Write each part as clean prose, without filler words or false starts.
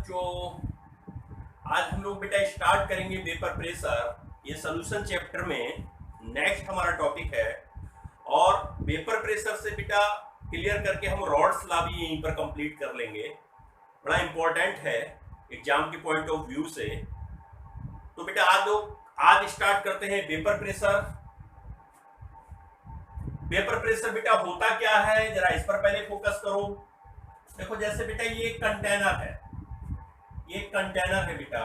बच्चों, आज हम लोग बेटा स्टार्ट करेंगे वेपर प्रेशर। ये सोल्यूशन चैप्टर में नेक्स्ट हमारा टॉपिक है। और वेपर प्रेशर से बेटा क्लियर करके हम रॉड्स लॉ भी यहीं पर कंप्लीट कर लेंगे। बड़ा इंपॉर्टेंट है एग्जाम के पॉइंट ऑफ व्यू से। तो बेटा आज स्टार्ट करते हैं वेपर प्रेशर। वेपर प्रेशर बेटा होता क्या है, जरा इस पर पहले फोकस करो। देखो जैसे बेटा ये एक कंटेनर है, ये कंटेनर है बेटा,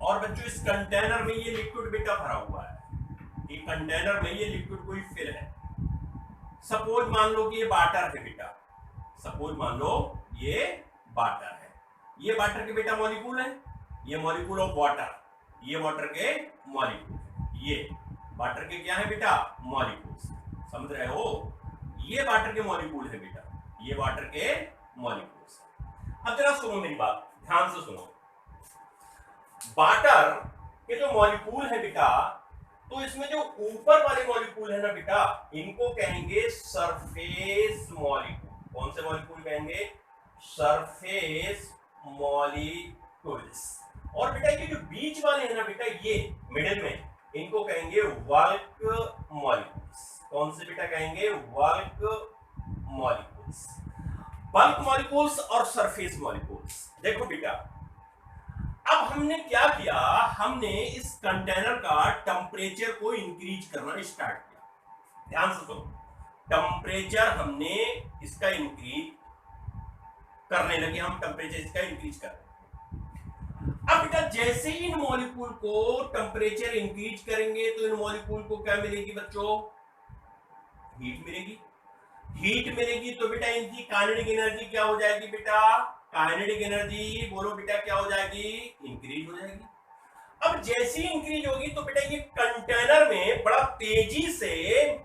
और बच्चों इस कंटेनर में ये लिक्विड बेटा भरा हुआ है। ये कंटेनर में ये लिक्विड कोई फिल है। सपोज मान लो कि ये वाटर है बेटा, सपोज मान लो ये वाटर है। ये वाटर के बेटा मॉलिक्यूल है, ये मॉलिक्यूल ऑफ वाटर, ये वाटर के मॉलिक्यूल, ये वाटर के क्या है बेटा मॉलिक्यूल्स। समझ रहे हो, ये वाटर के मॉलिक्यूल है बेटा, ये वाटर के मॉलिक्यूल्स। अब जरा सुनो मेरी बात, ध्यान से सुनो। वाटर के जो मॉलिक्यूल है बेटा, तो इसमें जो ऊपर वाले मॉलिक्यूल है ना बेटा, इनको कहेंगे सरफेस मॉलिक्यूल। कौन से मॉलिक्यूल कहेंगे? Surface molecules. और बेटा ये जो बीच वाले हैं ना बेटा, ये मिडिल में, इनको कहेंगे बल्क मॉलिक्यूल्स। कौन से बेटा कहेंगे? Bulk molecules. बल्क मॉलिक्यूल्स और सरफेस मॉलिक्यूल्स। देखो बेटा, अब हमने क्या किया, हमने इस कंटेनर का टेम्परेचर को इंक्रीज करना स्टार्ट किया। ध्यान से सुनो, टेम्परेचर हमने इसका इंक्रीज करने लगे, हम टेम्परेचर इसका इंक्रीज कर रहे हैं। अब बेटा जैसे ही इन मॉलिक्यूल को टेम्परेचर इंक्रीज करेंगे तो इन मॉलिक्यूल को क्या मिलेगी बच्चों? हीट मिलेगी। हीट मिलेगी तो बेटा इनकी काइनेटिक एनर्जी क्या हो जाएगी बेटा? काइनेटिक एनर्जी बोलो बेटा क्या हो जाएगी? इंक्रीज हो जाएगी। अब जैसी इंक्रीज होगी तो बेटा ये कंटेनर में बड़ा तेजी से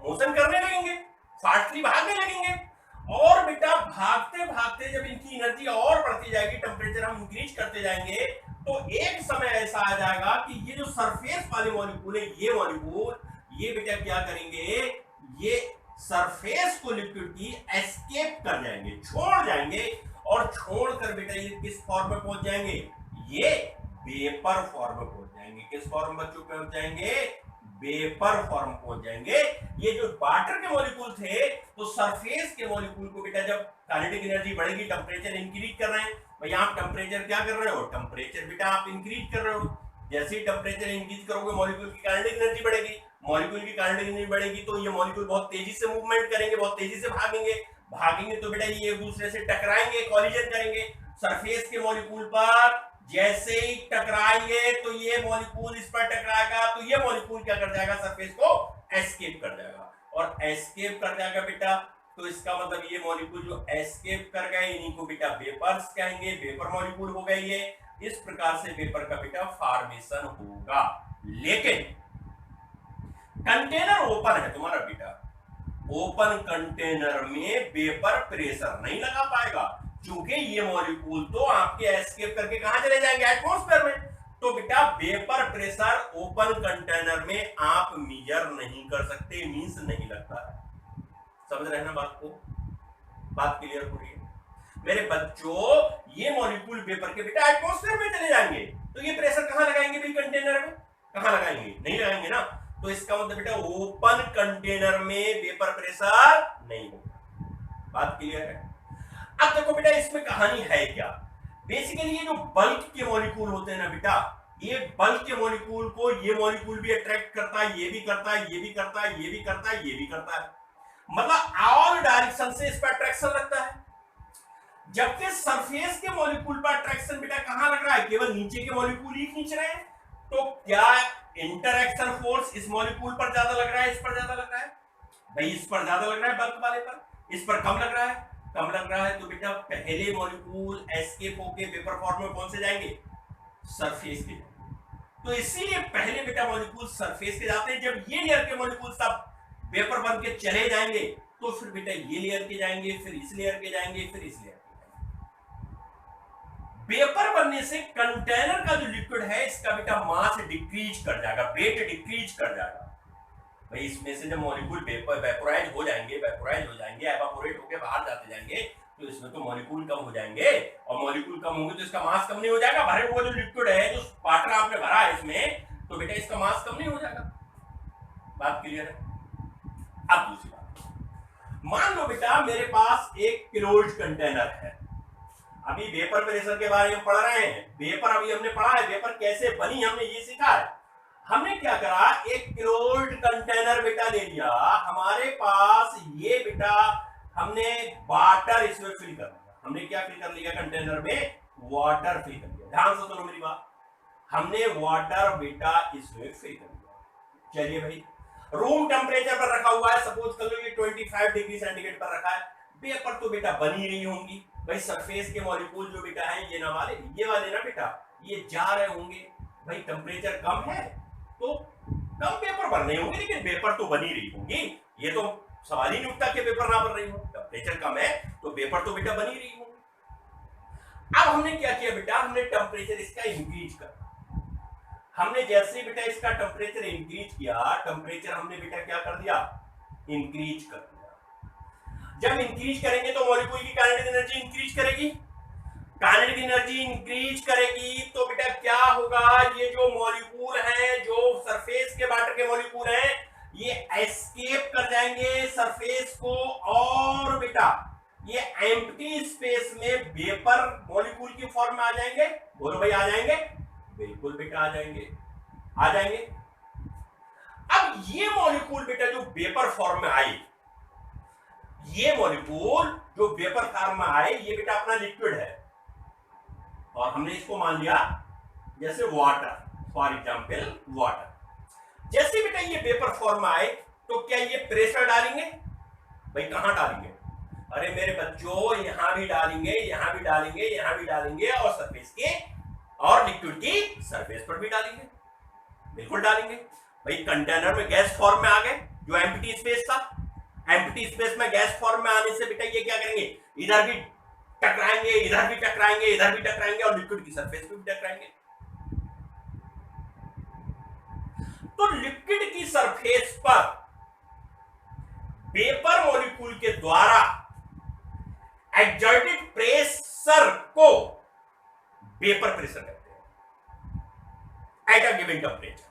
मोशन करने लगेंगे, फास्टली भागने लगेंगे। और बेटा भागते भागते जब इनकी एनर्जी और बढ़ती जाएगी, टेम्परेचर हम इंक्रीज करते जाएंगे, तो एक समय ऐसा आ जाएगा कि ये जो सरफेस वाले मॉलिक्यूल है, ये मॉलिक्यूल, ये बेटा क्या करेंगे? ये सरफेस को लिक्विड की एस्केप कर जाएंगे, छोड़ जाएंगे। और छोड़कर बेटा ये किस फॉर्म में पहुंच जाएंगे? ये वेपर फॉर्म में पहुंच जाएंगे। किस फॉर्म में बच्चों पहुंच जाएंगे? वेपर फॉर्म पहुंच जाएंगे। ये जो वाटर के मॉलिक्यूल थे, तो सरफेस के मॉलिक्यूल को बेटा जब काइनेटिक एनर्जी बढ़ेगी, टेम्परेचर इंक्रीज कर रहे हैं भाई, आप टेम्परेचर क्या कर रहे हो? टेम्परेचर बेटा आप इंक्रीज कर रहे हो। जैसे ही टेम्परेचर इंक्रीज करोगे, मॉलिक्यूल की काइनेटिक एनर्जी बढ़ेगी। मॉलिक्यूल की काइनेटिक एनर्जी बढ़ेगी तो ये मॉलिक्यूल बहुत तेजी से मूवमेंट करेंगे, बहुत तेजी से भागेंगे तो बेटा ये एक दूसरे से टकराएंगे, कॉलिजन करेंगे। सरफेस के मॉलिक्यूल पर जैसे ही टकराएंगे तो ये मॉलिक्यूल इस पर टकराएगा, तो ये मॉलिक्यूल क्या कर जाएगा? सरफेस को एस्केप कर जाएगा। और एस्केप कर जाएगा बेटा, तो इसका मतलब ये मॉलिक्यूल जो एस्केप कर गए, इन्हीं को बेटा वेपर्स कहेंगे, वेपर मॉलिक्यूल हो गए ये। इस प्रकार से वेपर का बेटा फॉर्मेशन होगा। लेकिन कंटेनर ओपन है तुम्हारा बेटा, ओपन कंटेनर में वेपर प्रेशर नहीं लगा पाएगा, क्योंकि ये मॉलिक्यूल तो आपके एस्केप करके कहां चले जाएंगे? एटमॉस्फेयर में। तो बेटा वेपर प्रेशर ओपन कंटेनर में आप मेजर नहीं कर सकते, मींस नहीं लगता है। समझ रहे हैं ना बात को? बात क्लियर हो रही है मेरे बच्चों? ये मॉलिक्यूल वेपर के बेटा एटमॉस्फेयर में चले जाएंगे, तो ये प्रेशर कहां लगाएंगे भाई? कंटेनर में। कहां लगाएंगे? नहीं लगाएंगे ना। तो इसका मतलब बेटा ओपन कंटेनर में वेपर प्रेशर नहीं होगा। बात क्लियर है? अब देखो बेटा इसमें कहानी है क्या। बेसिकली ये जो बल्क के मॉलिक्यूल होते हैं ना बेटा, ये बल्क के मॉलिक्यूल को ये मॉलिक्यूल भी अट्रैक्ट करता है, ये भी करता है, ये भी करता है, ये भी करता है, ये भी करता है। मतलब ऑल डायरेक्शन से इस पर अट्रैक्शन लगता है। जबकि सरफेस के मॉलिक्यूल पर अट्रैक्शन बेटा कहां लग रहा है? केवल नीचे के मॉलिक्यूल ही खींच रहे हैं। तो क्या इंटरएक्शन फोर्स इस मॉलिक्यूल पर ज्यादा लग रहा है, इस पर ज्यादा लग रहा है? भाई इस पर ज्यादा लग रहा है बल्क वाले पर, इस पर कम लग रहा है, कम लग रहा है। तो बेटा पहले मॉलिक्यूल एस्केप होके वेपर फॉर्म में कौन से जाएंगे? सरफेस के। तो इसीलिए पहले बेटा मॉलिक्यूल सरफेस के जाते हैं। जब ये लेयर के मॉलिक्यूल सब वेपर बन के चले जाएंगे, तो फिर बेटा ये लेयर के जाएंगे, फिर इस लेयर के जाएंगे, फिर इस लेयर के जाएंगे। वेपर बनने से कंटेनर का जो लिक्विड है, इसका बेटा मास डिक्रीज कर जाएगा, वेट डिक्रीज कर जाएगा। भाई इसमें से जब मॉलिक्यूल वेपोराइज हो जाएंगे, एवापोरेट होकर बाहर जाते जाएंगे, तो इसमें तो मॉलिक्यूल कम हो जाएंगे, और मॉलिक्यूल कम होंगे तो इसका मास कम नहीं हो जाएगा। भरे हुआ जो लिक्विड है, जो वाटर आपने भरा है इसमें, तो बेटा इसका मास कम नहीं हो जाएगा। बात क्लियर है? अब दूसरी बात, मान लो बेटा मेरे पास एक क्लोज्ड कंटेनर है। अभी वेपर प्रेशर के बारे में पढ़ रहे हैं, वेपर अभी हमने पढ़ा है, वेपर कैसे बनी हमने ये सीखा है। हमने क्या करा, एक क्लोज्ड कंटेनर बेटा ले लिया हमारे पास, ये बेटा हमने वाटर इसमें फिल कर दिया। हमने क्या फिल कर लिया कंटेनर में? वाटर फिल कर दिया। ध्यान से सुनो मेरी बात, हमने वाटर बेटा इसमें फिल कर दिया। चलिए भाई, रूम टेम्परेचर पर रखा हुआ है, सपोज कर लो ये 25 डिग्री सेंटीग्रेड पर रखा है। वेपर तो बेटा बनी नहीं होंगी भाई, सरफेस के मॉलिक्यूल जो बेटा है ये ना वाले, ये वाले ना बेटा, ये जा रहे होंगे भाई। टेम्परेचर कम है तो कम वेपर बन रहे होंगे, लेकिन वेपर तो बनी रही होंगी। ये तो सवाल ही नहीं उठता कि वेपर ना बन रही हो। टेम्परेचर कम है तो वेपर तो बेटा बनी रही होंगी। अब हमने क्या किया बेटा, हमने टेम्परेचर इसका इंक्रीज कर, हमने जैसे बेटा इसका टेम्परेचर इंक्रीज किया, टेम्परेचर हमने बेटा क्या कर दिया, इंक्रीज कर दिया। जब इंक्रीज करेंगे तो मॉलिक्यूल की काइनेटिक एनर्जी इंक्रीज करेगी, काइनेटिक एनर्जी इंक्रीज करेगी तो बेटा क्या होगा, ये जो मॉलिक्यूल हैं, जो सरफेस के वाटर के मॉलिक्यूल हैं, ये एस्केप कर जाएंगे सरफेस को, और बेटा ये एम्प्टी स्पेस में वेपर मॉलिक्यूल की फॉर्म में आ जाएंगे। बोलो भाई, आ जाएंगे? बिल्कुल बेटा आ जाएंगे, आ जाएंगे। अब ये मॉलिक्यूल बेटा जो वेपर फॉर्म में आए, ये मॉलिक्यूल जो वेपर फॉर्म में आए, ये बेटा अपना लिक्विड है, और हमने इसको मान लिया जैसे वाटर, फॉर एग्जांपल वाटर। जैसे बेटा ये वेपर फॉर्म में आए तो क्या ये प्रेशर डालेंगे? भाई कहां डालेंगे? अरे मेरे बच्चों, यहां भी डालेंगे, यहां भी डालेंगे, यहां भी डालेंगे, और सरफेस के और लिक्विड की सरफेस पर भी डालेंगे। बिल्कुल डालेंगे भाई। कंटेनर में गैस फॉर्म में आ गए, जो एम्प्टी स्पेस था, एम्प्टी स्पेस में गैस फॉर्म में आने से बेटा ये क्या करेंगे, इधर भी टकराएंगे, इधर भी टकराएंगे, इधर भी टकराएंगे, और लिक्विड की सरफेस पे भी टकराएंगे। तो लिक्विड की सरफेस पर वेपर मॉलिक्यूल के द्वारा एक्सर्टेड प्रेशर को वेपर प्रेशर कहते हैं एट अ गिवन टेम्परेचर।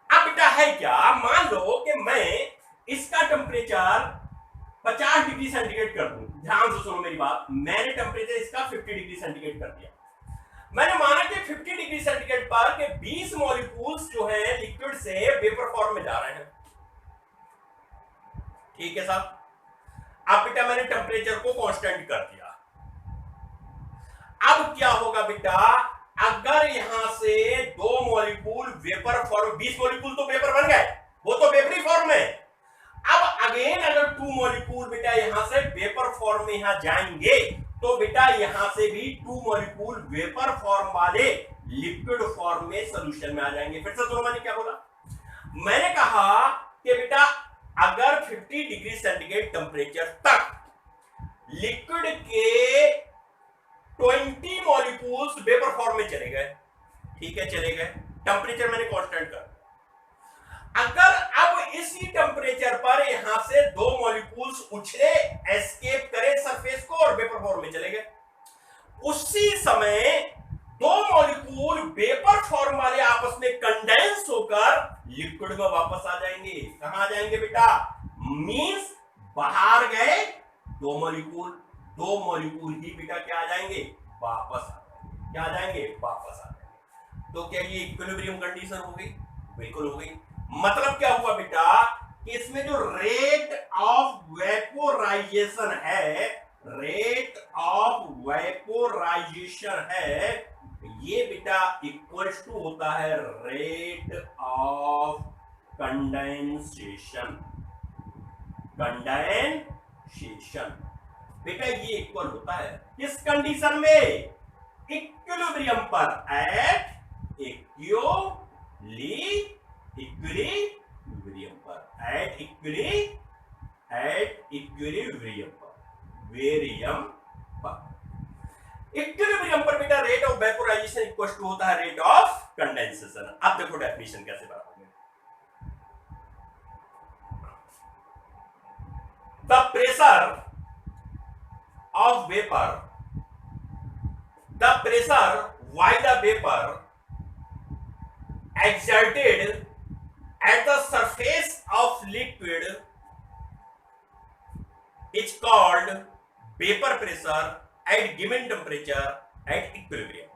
अब बेटा है क्या, मान लो कि मैं इसका टेम्परेचर 50 डिग्री सेंटीग्रेड कर दूं। ध्यान से सुनो मेरी बात, मैंने टेम्परेचर इसका 50 डिग्री सेंटीग्रेड कर दिया। मैंने माना कि 50 डिग्री सेंटीग्रेड पर के 20 मॉलिक्यूल्स जो हैं लिक्विड से वेपर फॉर्म में जा रहे हैं। ठीक है साहब। अब बेटा मैंने टेम्परेचर को कांस्टेंट कर दिया। अब क्या होगा बेटा, अगर यहां से 2 मॉलिक्यूल वेपर फॉर्म, 20 मॉलिक्यूल तो वेपर बन गए, वो तो वेपरी फॉर्म में। अब अगेन अगर 2 मॉलिक्यूल बेटा यहां से वेपर फॉर्म में यहां जाएंगे, तो बेटा यहां से भी 2 मॉलिक्यूल वेपर फॉर्म वाले लिक्विड फॉर्म में सॉल्यूशन में आ जाएंगे। फिर से सुनो मैंने क्या बोला, मैंने कहा कि बेटा अगर 50 डिग्री सेंटीग्रेड टेम्परेचर तक लिक्विड के 20 मॉलिक्यूल्स वेपर फॉर्म में चले गए, ठीक है चले गए, टेम्परेचर मैंने कांस्टेंट कर। अगर अब इसी टेम्परेचर पर यहां से 2 मॉलिक्यूल्स उछले, एस्केप करे सरफेस को, और वेपर फॉर्म में चले गए, उसी समय 2 मॉलिक्यूल वेपर फॉर्म वाले आपस में कंडेंस होकर लिक्विड में वापस आ जाएंगे। कहां आ जाएंगे बेटा, मींस बाहर गए 2 मॉलिक्यूल, 2 मॉलिक्यूल ही बेटा क्या आ जाएंगे, वापस आ जाएंगे। क्या आ जाएंगे, वापस आ जाएंगे। तो क्या ये इक्विलिब्रियम कंडीशन हो गई? बिल्कुल हो गई। मतलब क्या हुआ बेटा कि इसमें जो रेट ऑफ वेपोराइजेशन है, रेट ऑफ वेपोराइजेशन है, ये बेटा इक्वल टू होता है रेट ऑफ कंडेंसेशन। कंडेंसेशन बेटा ये इक्वल होता है किस कंडीशन में, इक्विलिब्रियम पर, एट इक्विलिब्रियम पर, एट इक्विलिब्रियम पर, वेरियम पर। इक्विलिब्रियम पर बेटा rate of vaporisation equal to होता है रेट ऑफ कंडेंसेशन। अब देखो डेफिनेशन कैसे बनाओगे, the pressure of vapor, the pressure while the vapor exerted at the surface of liquid is called vapor pressure at given temperature at equilibrium.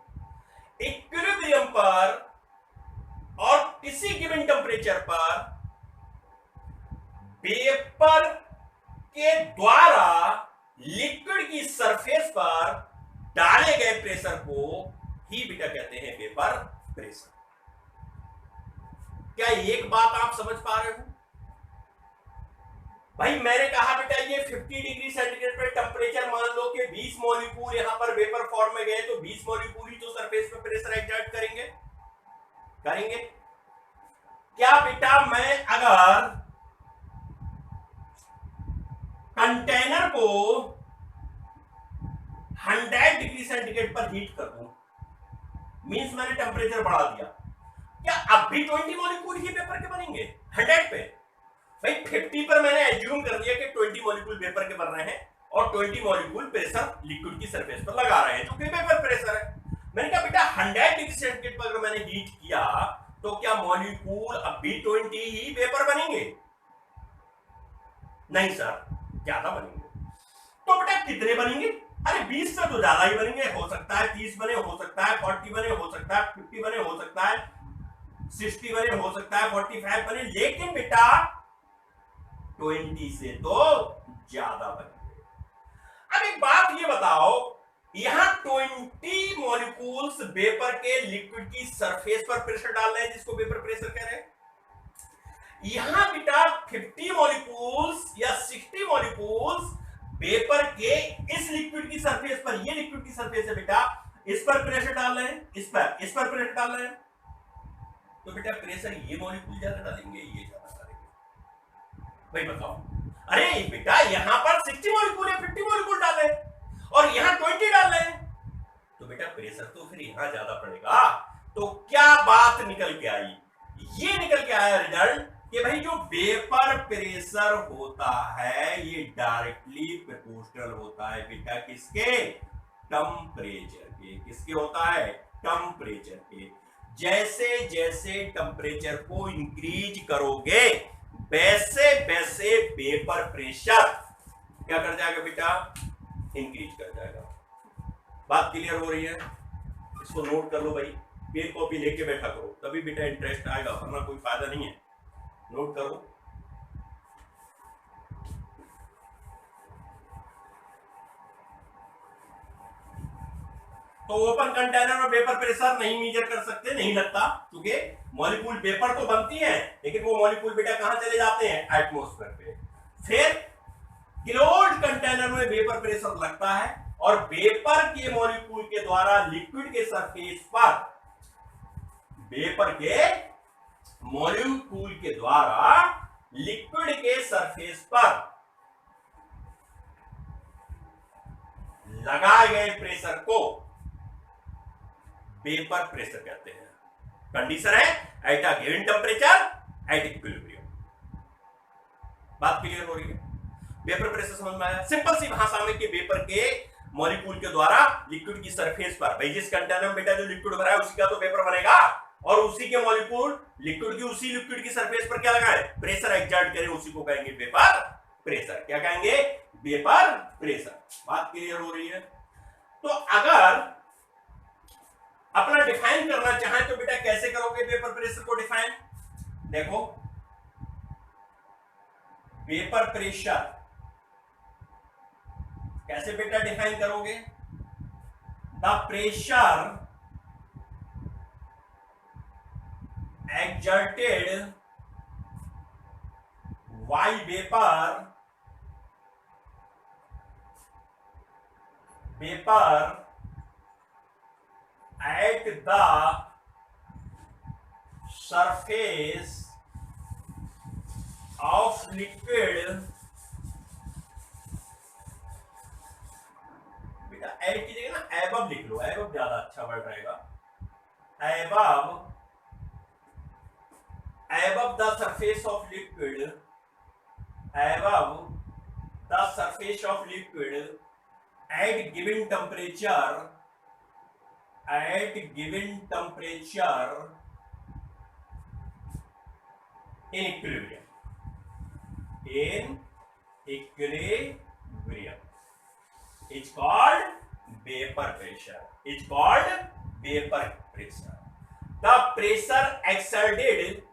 Equilibrium पर और किसी given temperature पर vapour के द्वारा लिक्विड की सरफेस पर डाले गए प्रेशर को ही बेटा कहते हैं वेपर प्रेशर। क्या एक बात आप समझ पा रहे हो? भाई मैंने कहा बेटा ये 50 डिग्री सेंटीग्रेड पे टेम्परेचर मान लो कि 20 मॉलिक्यूल यहां पर वेपर फॉर्म में गए तो 20 मॉलिक्यूल ही तो सरफेस पे प्रेशर एक्सर्ट करेंगे। क्या बेटा मैं अगर कंटेनर को 100 डिग्री सेंटीग्रेड पर हीट कर दूं, मींस मैंने टेम्परेचर बढ़ा दिया, क्या अब भी 20 मॉलिक्यूल ही वेपर के बनेंगे 100 पे? भाई 50 पर मैंने एज्यूम कर दिया कि 20 मॉलिक्यूल वेपर के बन रहे हैं और 20 मॉलिक्यूल प्रेशर लिक्विड की सरफेस पर लगा रहे हैं जो कि वेपर प्रेशर है। मैंने कहा बेटा 100 डिग्री सेंटीग्रेड पर अगर मैंने हीट किया तो क्या मॉलिक्यूल अब भी 20 ही वेपर बनेंगे? नहीं सर, ज्यादा बनेंगे। तो बेटा कितने बनेंगे? अरे 20 से तो ज्यादा ही बनेंगे। हो सकता है 30 बने, हो सकता है 40 बने, हो सकता है 50 बने, हो सकता है 60 बने, हो सकता है 45 बने, लेकिन बेटा 20 से तो ज्यादा बनेंगे। अब एक बात ये बताओ, यहां 20 मॉलिक्यूल्स वेपर के लिक्विड की सरफेस पर प्रेशर डाल रहे हैं जिसको वेपर प्रेशर कह रहे हैं। यहां बेटा 50 मॉलिक्यूल्स या 60 मॉलिक्यूल्स वेपर के इस लिक्विड की सरफेस पर, ये लिक्विड की सरफेस है बेटा, इस पर प्रेशर डाल रहे हैं, इस पर प्रेशर डाल रहे हैं। तो बेटा प्रेशर ये मॉलिक्यूल ज्यादा डालेंगे, ये ज्यादा डालेंगे? भाई बताओ। अरे बेटा यहां पर 60 मॉलिक्यूल है, 50 मॉलिक्यूल डाले और यहां 20 डाल रहे हैं, तो बेटा प्रेशर तो फिर यहां ज्यादा पड़ेगा। तो क्या बात निकल के आई? ये निकल के आया रिजल्ट कि भाई जो वेपर प्रेशर होता है ये डायरेक्टली प्रोपोर्शनल होता है बेटा किसके? टेम्परेचर के। किसके होता है? टेम्परेचर के। जैसे जैसे टेम्परेचर को इंक्रीज करोगे वैसे वैसे वेपर प्रेशर क्या कर जाएगा बेटा? इंक्रीज कर जाएगा। बात क्लियर हो रही है? इसको नोट कर लो भाई, पेन कॉपी लेके बैठा करो, तभी बेटा इंटरेस्ट आएगा, वरना कोई फायदा नहीं है। नोट करो। तो ओपन कंटेनर में वेपर प्रेशर नहीं मेजर कर सकते, नहीं लगता, क्योंकि मॉलिक्यूल वेपर तो बनती है लेकिन वो मॉलिक्यूल बेटा कहां चले जाते हैं? एटमॉस्फेयर पे। फिर क्लोज्ड कंटेनर में वेपर प्रेशर लगता है और वेपर के मॉलिक्यूल के द्वारा लिक्विड के सरफेस पर, वेपर के मॉलिक्यूल के द्वारा लिक्विड के सरफेस पर लगाए गए प्रेशर को वेपर प्रेशर कहते हैं। कंडीशन है at a given temperature at equilibrium. बात क्लियर हो रही है? वेपर प्रेशर समझ में आया? सिंपल सी भाषा में कि वेपर के मॉलिक्यूल के द्वारा लिक्विड की सरफेस पर, भाई जिस कंटेनर में बेटा जो लिक्विड भरा है उसी का तो वेपर बनेगा, और उसी के मॉलिक्यूल लिक्विड की, उसी लिक्विड की सरफेस पर क्या लगाए? प्रेशर एक्सर्ट करें, उसी को कहेंगे वेपर प्रेशर। क्या कहेंगे? Vapour pressure. बात क्लियर हो रही है? तो अगर अपना डिफाइन करना चाहें तो बेटा कैसे करोगे वेपर प्रेशर को डिफाइन? देखो, वेपर प्रेशर कैसे बेटा डिफाइन करोगे? The pressure exerted by vapor at the surface of liquid, बेटा एट की जगह ना एबव लिख लो, एबव ज्यादा अच्छा वर्ड रहेगा। above the surface of liquid at given temperature, in equilibrium, is called vapor pressure, the pressure exerted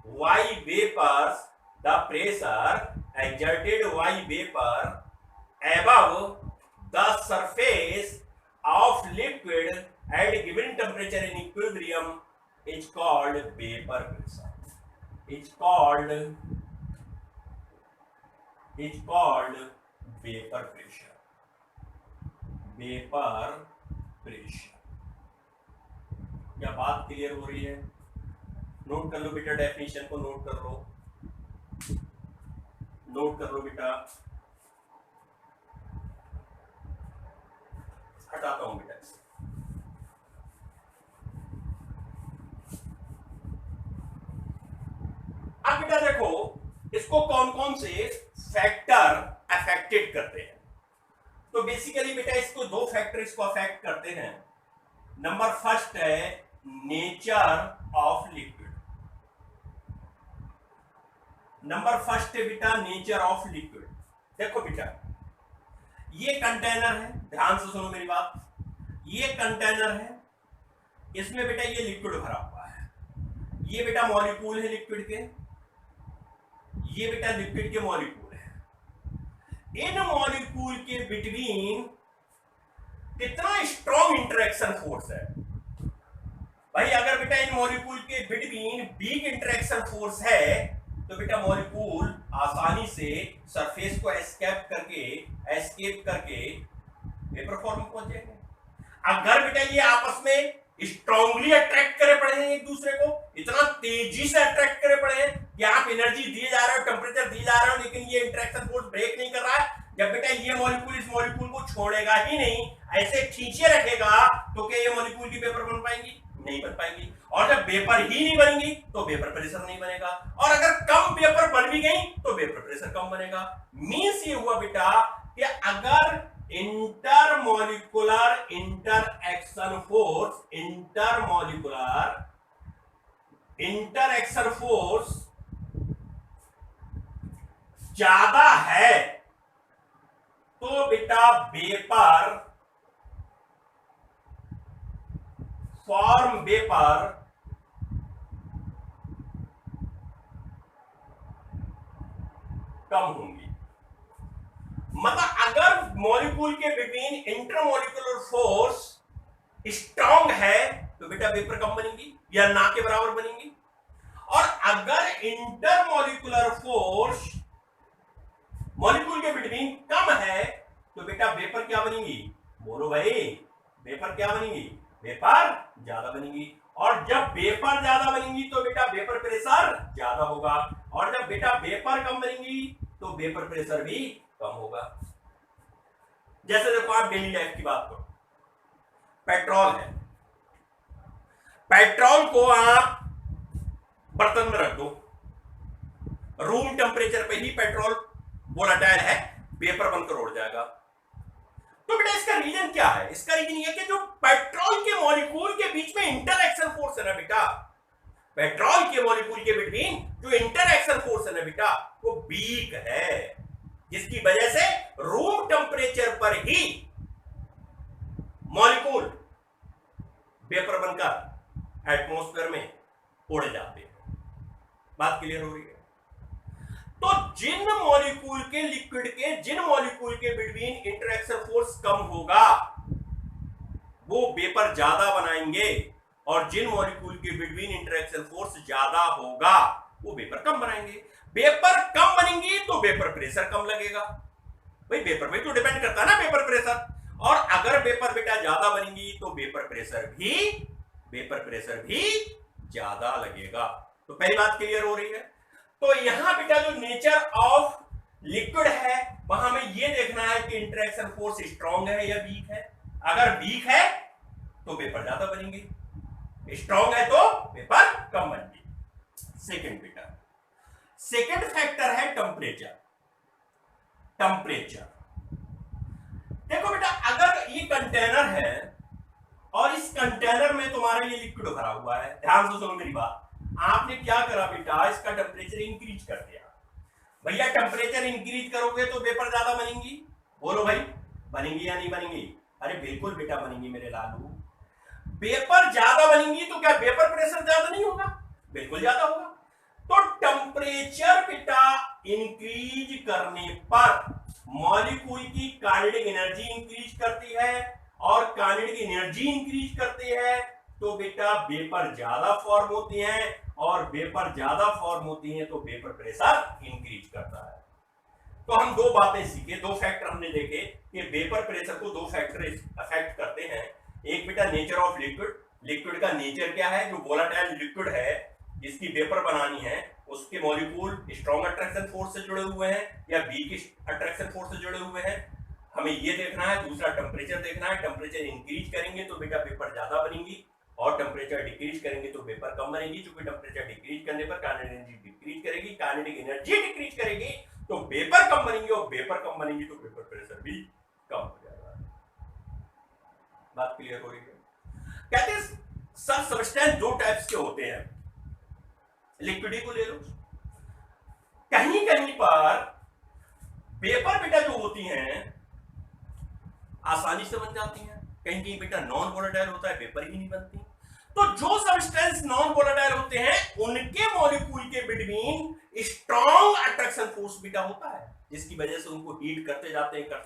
y vapors, above the surface of liquid at given temperature in equilibrium is called vapor pressure. Is called vapor pressure. क्या बात clear हो रही है? Note कर लो बेटा, definition को note कर लो बेटा। हटाता हूं बेटा इसे। अब बेटा देखो इसको कौन कौन से फैक्टर अफेक्टेड करते हैं। तो बेसिकली बेटा इसको दो फैक्टर इसको अफेक्ट करते हैं। नंबर फर्स्ट है nature of liquid. Number first है बेटा नेचर ऑफ लिक्विड। देखो बेटा ये कंटेनर है, ध्यान से सुनो मेरी बात। ये कंटेनर है, इसमें बेटा ये लिक्विड भरा हुआ है। ये बेटा मॉलिक्यूल है लिक्विड के, ये बेटा लिक्विड के मॉलिक्यूल है। इन मॉलिक्यूल के बिटवीन कितना स्ट्रॉन्ग इंटरेक्शन फोर्स है भाई। अगर बेटा इन मॉलिक्यूल के बिटवीन वीक इंटरेक्शन फोर्स है तो बेटा मॉलिक्यूल आसानी से सरफेस को एस्केप करके वेपर फॉर्म में पहुंच जाएंगे। अगर बेटा ये आपस में स्ट्रांगली अट्रैक्ट करे पड़े हैं एक दूसरे को, इतना तेजी से अट्रैक्ट करे पड़े हैं कि आप एनर्जी दिए जा रहे हो, टेम्परेचर दिए जा रहे हो, लेकिन ये इंटरेक्शन फोर्स ब्रेक नहीं कर रहा है। जब बेटा ये मॉलिक्यूल इस मॉलिक्यूल को छोड़ेगा ही नहीं, ऐसे खींचे रखेगा, तो क्या ये मॉलिक्यूल की वेपर बन पाएंगी? नहीं बन पाएंगी। और जब वेपर ही नहीं बनेंगी तो वेपर प्रेशर नहीं बनेगा, और अगर कम वेपर बन भी गई तो वेपर प्रेशर कम बनेगा। मींस ये हुआ बेटा कि अगर इंटरमॉलिक्यूलर इंटरएक्शन फोर्स ज्यादा है तो बेटा वेपर कम होंगी। मतलब अगर मॉलिक्यूल के बिटवीन इंटरमॉलिक्यूलर फोर्स स्ट्रांग है तो बेटा वेपर कम बनेगी या ना के बराबर बनेगी, और अगर इंटरमॉलिक्यूलर फोर्स मॉलिक्यूल के बिटवीन कम है तो बेटा वेपर क्या बनेगी? बोलो भाई, वेपर क्या बनेगी? वेपर ज्यादा बनेगी। और जब वेपर ज्यादा बनेगी तो बेटा वेपर प्रेशर ज्यादा होगा, और जब बेटा वेपर कम बनेगी तो वेपर प्रेशर भी कम होगा। जैसे देखो आप डेली लाइफ की बात करो, पेट्रोल है, पेट्रोल को आप बर्तन में रख दो, रूम टेम्परेचर पे ही पेट्रोल वोलेटाइल है, वेपर बनकर उड़ जाएगा। तो बेटा इसका रीजन क्या है? इसका रीजन ये कि जो पेट्रोल के मॉलिक्यूल के बीच में इंटरएक्शन फोर्स है ना बेटा, पेट्रोल के मॉलिक्यूल के बिटवीन जो इंटरएक्शन फोर्स है ना बेटा, वो वीक है, जिसकी वजह से रूम टेम्परेचर पर ही मॉलिक्यूल वेपर बनकर एटमॉस्फेयर में उड़ जाते हैं। बात क्लियर हो रही है? तो जिन मॉलिक्यूल के बिटवीन इंटरएक्शन फोर्स कम होगा वो वेपर ज्यादा बनाएंगे, और जिन मॉलिक्यूल के बिटवीन इंटरएक्शन फोर्स ज्यादा होगा वो वेपर कम बनाएंगे। वेपर कम बनेंगी तो वेपर प्रेशर कम लगेगा। भाई वेपर पे तो डिपेंड करता है ना वेपर प्रेशर, और अगर वेपर बेटा ज्यादा बनेंगी तो वेपर प्रेशर भी ज्यादा लगेगा। तो पहली बात क्लियर हो रही है। तो यहां बेटा जो नेचर ऑफ लिक्विड है वहां में ये देखना है कि इंटरेक्शन फोर्स स्ट्रांग है या वीक है। अगर वीक है तो वेपर ज्यादा बनेंगे, स्ट्रांग है तो वेपर कम बनेंगे। सेकंड बेटा, सेकंड फैक्टर है टेम्परेचर। देखो बेटा, अगर ये कंटेनर है और इस कंटेनर में तुम्हारा ये लिक्विड भरा हुआ है, ध्यान से सुनो मेरी बात, आपने क्या करा बेटा, इसका टेम्परेचर इंक्रीज कर दिया। भैया टेम्परेचर इंक्रीज करोगे तो वेपर ज्यादा बनेंगी, बोलो भाई बनेंगी या नहीं बनेंगी? अरे बिल्कुल बेटा बनेंगी मेरे लालू। वेपर ज्यादा बनेंगी तो क्या वेपर प्रेशर ज्यादा नहीं होगा? बिल्कुल ज्यादा होगा। तो टेम्परेचर बेटा इंक्रीज करने पर मॉलिक्यूल की काइनेटिक एनर्जी इंक्रीज करती है, और काइनेटिक एनर्जी इंक्रीज करती है तो बेटा वेपर ज्यादा फॉर्म होती हैं, और वेपर ज्यादा फॉर्म होती हैं तो वेपर प्रेशर इंक्रीज करता है। तो हम दो बातें सीखे, दो फैक्टर हमने देखे कि वेपर प्रेशर को दो फैक्टर अफेक्ट करते हैं। एक बेटा नेचर ऑफ लिक्विड, लिक्विड का नेचर क्या है, जो वोलेटाइल लिक्विड है जिसकी वेपर बनानी है उसके मॉलिक्यूल स्ट्रॉन्ग अट्रैक्शन फोर्स से जुड़े हुए हैं या वीक अट्रैक्शन फोर्स से जुड़े हुए हैं, हमें ये देखना है। दूसरा टेम्परेचर देखना है, टेम्परेचर इंक्रीज करेंगे तो बेटा वेपर ज्यादा बनेंगी, और टेम्परेचर डिक्रीज करेंगे तो वेपर कम बनेगी। क्योंकि टेम्परेचर डिक्रीज करने पर काइनेटिक एनर्जी डिक्रीज करेगी, काइनेटिक एनर्जी डिक्रीज करेगी तो वेपर कम बनेंगे, और वेपर कम बनेंगी तो वेपर प्रेशर भी कम हो जाएगा। बात क्लियर हो रही है? कहते हैं सब सब्सटेंस दो टाइप्स के होते हैं, लिक्विड को ले लो, कहीं कहीं पर वेपर बेटा जो होती हैं आसानी से बन जाती हैं, कहीं कहीं बेटा नॉन वोलेटाइल होता है, वेपर ही नहीं बनती। तो जो सब्सटेंस नॉन वोलेटाइल होते हैं उनके मॉलिक्यूल के बिटवीन स्ट्रॉन्ग अट्रैक्शन फोर्स बेटा होता है, जिसकी वजह से उनको हीट करते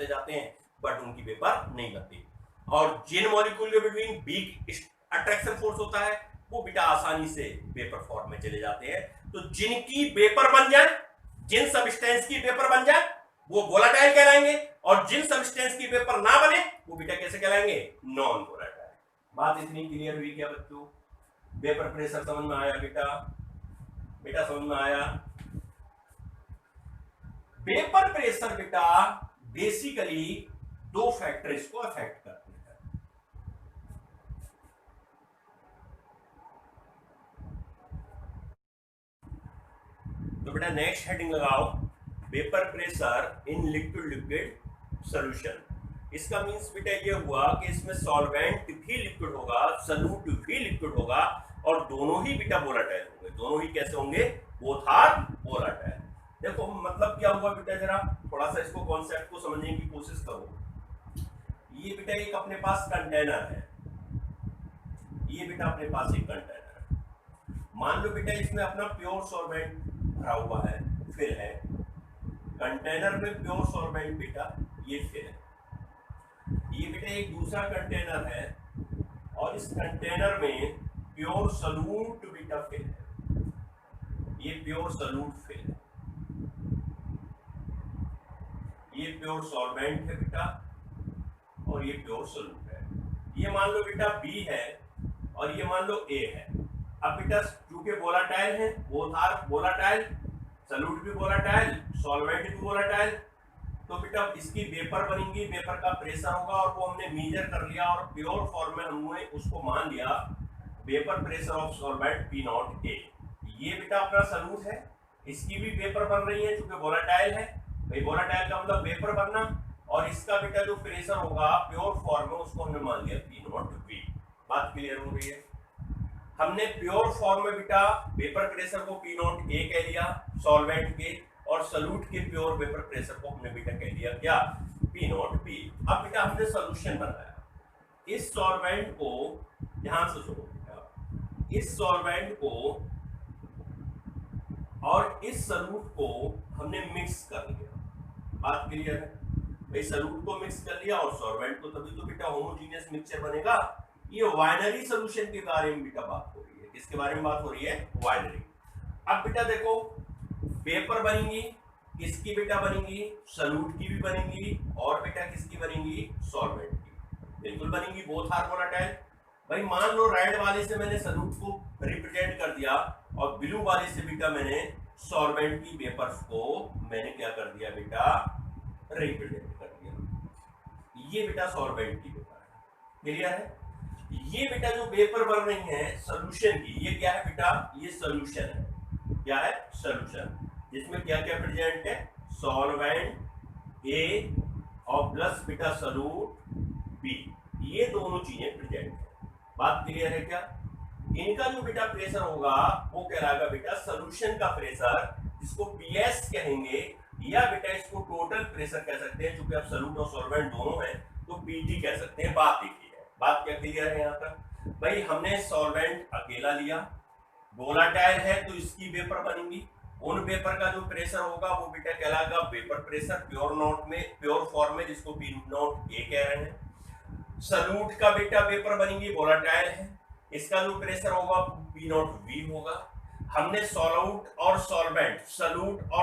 जाते हैं बट उनकी वेपर नहीं बनती। और जिन मॉलिक्यूल के बिटवीन वीक अट्रैक्शन फोर्स होता है वो बेटा आसानी से वेपर फॉर्म में चले जाते हैं। तो जिनकी वेपर बन जाए, जिन सब्सटेंस की वेपर बन जाए वो वोलेटाइल कहलाएंगे, और जिन सब्सटेंस की वेपर ना बने वो बेटा कैसे कहलाएंगे? Non volatile. बात इतनी क्लियर हुई क्या बच्चों? वेपर प्रेशर समझ में आया बेटा? बेटा समझ में आया? वेपर प्रेशर बेटा बेसिकली दो फैक्टर इसको अफेक्ट करते हैं। तो बेटा नेक्स्ट हेडिंग लगाओ, vapour pressure in liquid solution. इसका मींस बेटा ये हुआ कि इसमें सॉल्वेंट भी लिक्विड होगा, सॉल्यूट भी लिक्विड होगा, और दोनों ही बेटा वोलेटाइल होंगे। दोनों ही कैसे होंगे? Both are volatile. देखो मतलब क्या हुआ बेटा, जरा थोड़ा सा इसको कॉन्सेप्ट को समझने की कोशिश करो। ये बेटा एक अपने पास कंटेनर है, ये बेटा अपने पास एक कंटेनर है। मान लो बेटा इसमें अपना प्योर सॉल्वेंट भरा हुआ है, फिल है, कंटेनर में प्योर सॉल्वेंट बेटा ये फिल है। ये बेटा एक दूसरा कंटेनर है और इस कंटेनर में प्योर सॉल्यूट बेटा फिल है, ये प्योर सॉल्यूट फिल है, ये प्योर सॉल्वेंट है बेटा, और ये प्योर सॉल्यूट है। ये मान लो बेटा बी है और ये मान लो ए है। अब बेटा चूंकि वोलेटाइल है, बोथ आर वोलेटाइल, सॉल्यूट भी वोलेटाइल, सॉल्वेंट भी वोलेटाइल, तो बेटा इसकी वेपर बनेंगी, वेपर का प्रेशर होगा, और वो हमने मेजर कर लिया और प्योर फॉर्म में हमने उसको मान लिया vapour pressure of solvent P naught a. ये बेटा अपना सॉल्यूट है, इसकी भी वेपर बन रही है क्योंकि वोलेटाइल है, भाई वोलेटाइल का मतलब वेपर बनना, और इसका बेटा जो प्रेशर होगा प्योर फॉर्म में उसको हमने मान लिया पी नॉट बी। बात क्लियर हो रही है? हमने प्योर फॉर्म में बेटा वेपर प्रेशर को पी नॉट ए कह लिया सॉल्वेंट के, और सॉल्यूट के प्योर वेपर प्रेशर को हमने बेटा कह दिया क्या? P naught B. अब बेटा हमने सॉल्यूशन बनाया, इस सॉल्वेंट को ध्यान से सुनो बेटा, इस सॉल्वेंट को और इस सॉल्यूट को हमने मिक्स कर लिया। बात क्लियर है? भाई सॉल्यूट को मिक्स कर लिया और सॉल्वेंट को, तभी तो बेटा होमोजेनियस मिक्सचर बनेगा। ये बाइनरी सॉल्यूशन के बारे में बेटा बात हो रही है। किसके बारे में बात हो रही है? बाइनरी। अब बेटा देखो वेपर बनेंगी, किसकी बेटा बनेंगी? सॉल्यूट की भी बनेंगी, और बेटा किसकी बनेंगी? सॉल्वेंट की बिल्कुल बनेंगी, बोथ आर वोलेटाइल। भाई मान लो रेड वाले से मैंने सॉल्यूट को रिप्रेजेंट कर दिया और ब्लू वाले से बेटा मैंने सॉल्वेंट की वेपर्स को मैंने क्या कर दिया बेटा? रिप्रेजेंट कर दिया। ये बेटा सॉल्वेंट की वेपर है, क्लियर है? ये बेटा जो वेपर बन रही है सॉल्यूशन की, ये क्या है बेटा? ये सॉल्यूशन है। क्या है? सॉल्यूशन, जिसमें क्या क्या प्रेजेंट है? सॉल्वेंट ए और प्लस बेटा सलूट बी, ये दोनों चीजें प्रेजेंट है। बात क्लियर है क्या? इनका जो बेटा प्रेशर होगा वो कहलाएगा बेटा सोल्यूशन का प्रेशर, जिसको पीएस कहेंगे, या बेटा इसको टोटल प्रेशर कह सकते हैं, क्योंकि अब सॉल्यूट और सॉल्वेंट दोनों हैं तो पीटी कह सकते हैं। बात एक ही है। बात क्या क्लियर है यहाँ तक? भाई हमने सॉल्वेंट अकेला लिया, वोलाटाइल है तो इसकी वेपर बनेंगी, उन वेपर का जो प्रेशर होगा वो बेटा कहलाएगा वेपर प्रेशर प्योर नोट में, प्योर फॉर्म में, जिसको पी नोट ए कह रहे हैं। सॉल्यूट का बेटा वेपर बनेंगी, वोलाटाइल है, इसका जो प्रेशर होगा पी नोट वी होगा। हमने सॉल्यूट और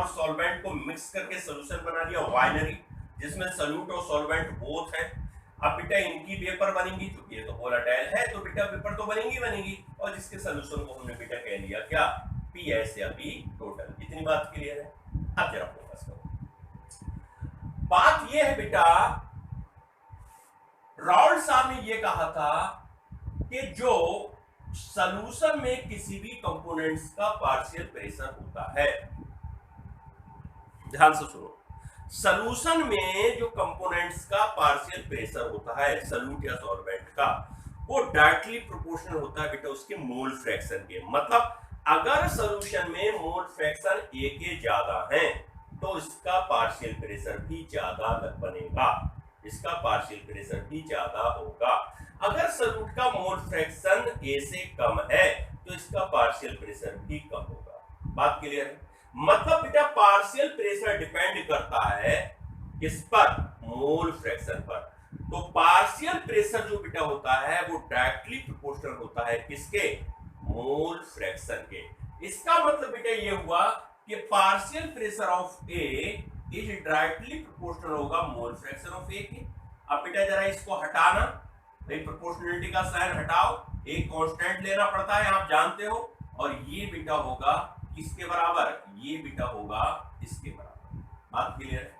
सॉल्वेंट को मिक्स करके सॉल्यूशन बना लिया बाइनरी, जिसमें सॉल्यूट और सॉल्वेंट बोथ है। अब बेटा इनकी वेपर बनेंगी, क्योंकि ये तो वोलाटाइल है तो बेटा वेपर तो बनेंगी, और जिसके सॉल्यूशन को हमने बेटा कह लिया क्या, पीएस या पी टोटल। इतनी बात क्लियर है? अब जरा फोकस करो। बात ये है बेटा, राउल्ट साहब ने ये कहा था कि जो सॉल्यूशन में किसी भी कंपोनेंट्स का पार्शियल प्रेशर होता है, ध्यान से सुनो, सॉल्यूशन में जो कंपोनेंट्स का पार्शियल प्रेशर होता है सॉल्यूट या सॉल्वेंट का, वो डायरेक्टली प्रोपोर्शनल होता है बेटा उसके मोल फ्रैक्शन के। मतलब अगर सॉल्यूशन में मोल फ्रैक्शन ए के ज्यादा है तो इसका पार्शियल प्रेशर भी ज्यादा बनेगा, इसका पार्शियल प्रेशर भी ज्यादा होगा। अगर सॉल्यूट का मोल फ्रैक्शन ए से कम है तो इसका पार्शियल प्रेशर भी कम होगा। बात क्लियर है? मतलब बेटा पार्शियल प्रेशर डिपेंड करता है किस पर, मोल फ्रैक्शन पर। तो पार्शियल प्रेशर जो बेटा होता है वो डायरेक्टली प्रोपोर्शनल होता है किसके, मोल फ्रैक्शन के। इसका मतलब बेटा ये हुआ कि partial pressure of A is directly proportional होगा मोल फ्रैक्शन ऑफ ए के। अब बेटा जरा इसको हटाना, भाई प्रोपोर्शनलिटी का साइन हटाओ, एक कांस्टेंट लेना पड़ता है आप जानते हो, और ये बेटा होगा किसके बराबर, ये बेटा होगा इसके बराबर। बात क्लियर है?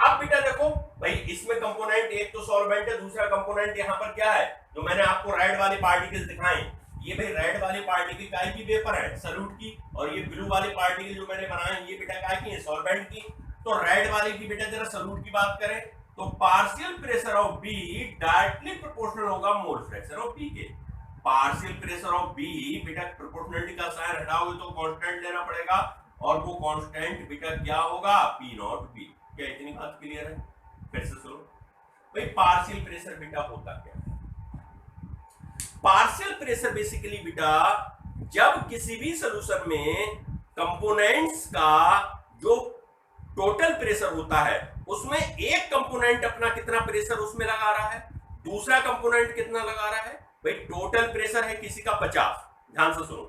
अब बेटा देखो भाई इसमें कंपोनेंट एक तो सॉल्वेंट है, दूसरा कंपोनेंट यहाँ पर क्या है, जो मैंने आपको रेड वाले पार्टिकल्स दिखाए, ये भाई रेड वाले पार्टिकल काय की वेपर है, सॉल्यूट की, और ये ब्लू वाले पार्टिकल जो मैंने बनाए ये बेटा काय की है, सॉल्वेंट की। तो रेड वाले की बेटा जरा सॉल्यूट की बात करें तो partial pressure of be directly proportional होगा मोल फ्रैक्शन ऑफ बी के। पार्शियल प्रेशर ऑफ बी बेटा प्रोपोर्शनलिटी का साइन हटाओगे तो कांस्टेंट लेना पड़ेगा, और वो कांस्टेंट बेटा क्या होगा, पी नॉट बी। क्या इतनी बात क्लियर है? फिर से सुनो भाई, पार्शियल प्रेशर बेटा होता क्या है? पार्शियल प्रेशर बेसिकली बेटा जब किसी भी सॉल्यूशन में कंपोनेंट्स का जो टोटल प्रेशर होता है उसमें एक कंपोनेंट अपना कितना प्रेशर उसमें लगा रहा है, दूसरा कंपोनेंट कितना लगा रहा है। भाई टोटल प्रेशर है किसी का 50, ध्यान से सुनो,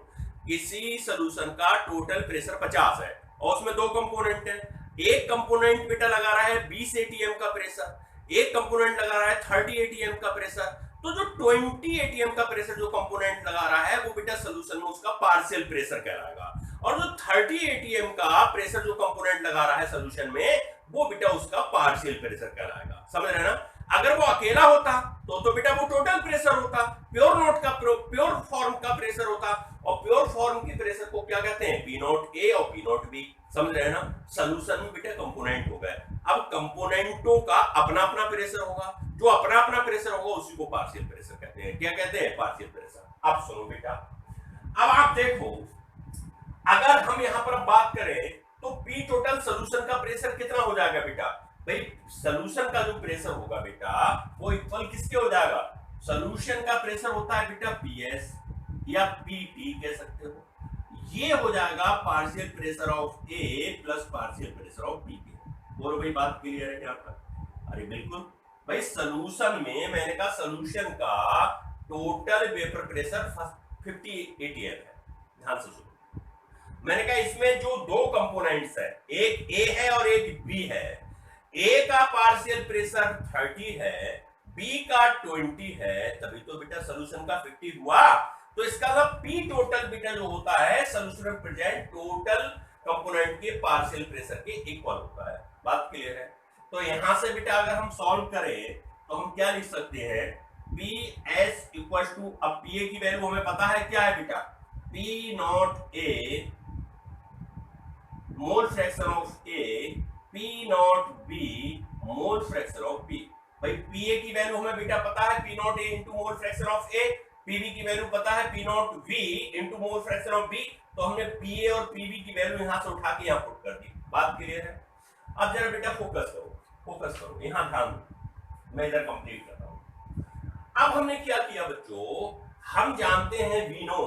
किसी सॉल्यूशन का टोटल प्रेशर 50 है और उसमें दो कंपोनेंट है। एक कंपोनेंट बेटा लगा रहा है 20 एटीएम का प्रेशर, एक कंपोनेंट लगा रहा है 30 एटीएम का प्रेशर। तो जो 20 एटीएम का प्रेशर जो कंपोनेंट लगा रहा है वो बेटा सॉल्यूशन में उसका पार्शियल प्रेशर कहलाएगा, और जो 30 एटीएम का प्रेशर जो कंपोनेंट लगा रहा है सॉल्यूशन में वो बेटा उसका पार्शियल प्रेशर कहलाएगा। समझ रहे ना? अगर वो अकेला होता तो बेटा वो टोटल प्रेशर होता, प्योर नोट का प्योर फॉर्म का प्रेशर होता, और प्योर फॉर्म के प्रेशर को क्या कहते हैं, पी नोट ए और पी नोट बी। समझ रहे हैं ना? सॉल्यूशन में बेटा कंपोनेंट हो गए, अब कंपोनेंटों का अपना अपना प्रेशर होगा, जो अपना अपना प्रेशर होगा उसी को पार्शियल प्रेशर कहते हैं। क्या कहते हैं? Partial pressure. अब सुनो बेटा, अब आप देखो अगर हम यहां पर बात करें तो पी टोटल सॉल्यूशन का प्रेशर कितना हो जाएगा बेटा, भाई सॉल्यूशन का जो प्रेशर होगा बेटा वो इक्वल किसके हो जाएगा, सॉल्यूशन का प्रेशर होता है बेटा पीएस या पीटी कह सकते हो, ये हो जाएगा partial pressure of a plus partial pressure of b के। बोलो भाई बात क्लियर है क्या आपका? अरे बिल्कुल भाई, सॉल्यूशन में मैंने कहा सॉल्यूशन का टोटल वेपर प्रेशर 50 एटीएम है। ध्यान से सुनो, मैंने कहा इसमें जो दो कंपोनेंट्स है, एक ए है और एक बी है, ए का पार्शियल प्रेशर 30 है, बी का 20 है, तभी तो बेटा सॉल्यूशन का 50 हुआ। तो इसका मतलब पी टोटल बेटा जो होता है सॉल्यूशन में प्रेजेंट टोटल कंपोनेंट के पार्शियल प्रेशर के इक्वल होता है। बात क्लियर है? तो यहां से बेटा अगर हम सॉल्व करें तो हम क्या लिख सकते हैं, पी एस इक्वल टू, अब पी ए की वैल्यू हमें पता है क्या है बेटा, p naught a mole fraction of a, p naught b mole fraction of b. भाई पीए की वैल्यू हमें बेटा पता है p naught a into mole fraction of a, p b की वैल्यू पता है p naught b into mole fraction of b. तो हमने पीए और पीबी की वैल्यू यहां से उठा के यहां पुट कर दी। बात क्लियर है? अब जरा बेटा फोकस करो, फोकस करो, यहां ध्यान दो, मैं इधर कंप्लीट कर रहा हूं। अब हमने क्या किया बच्चों, हम जानते हैं वी नो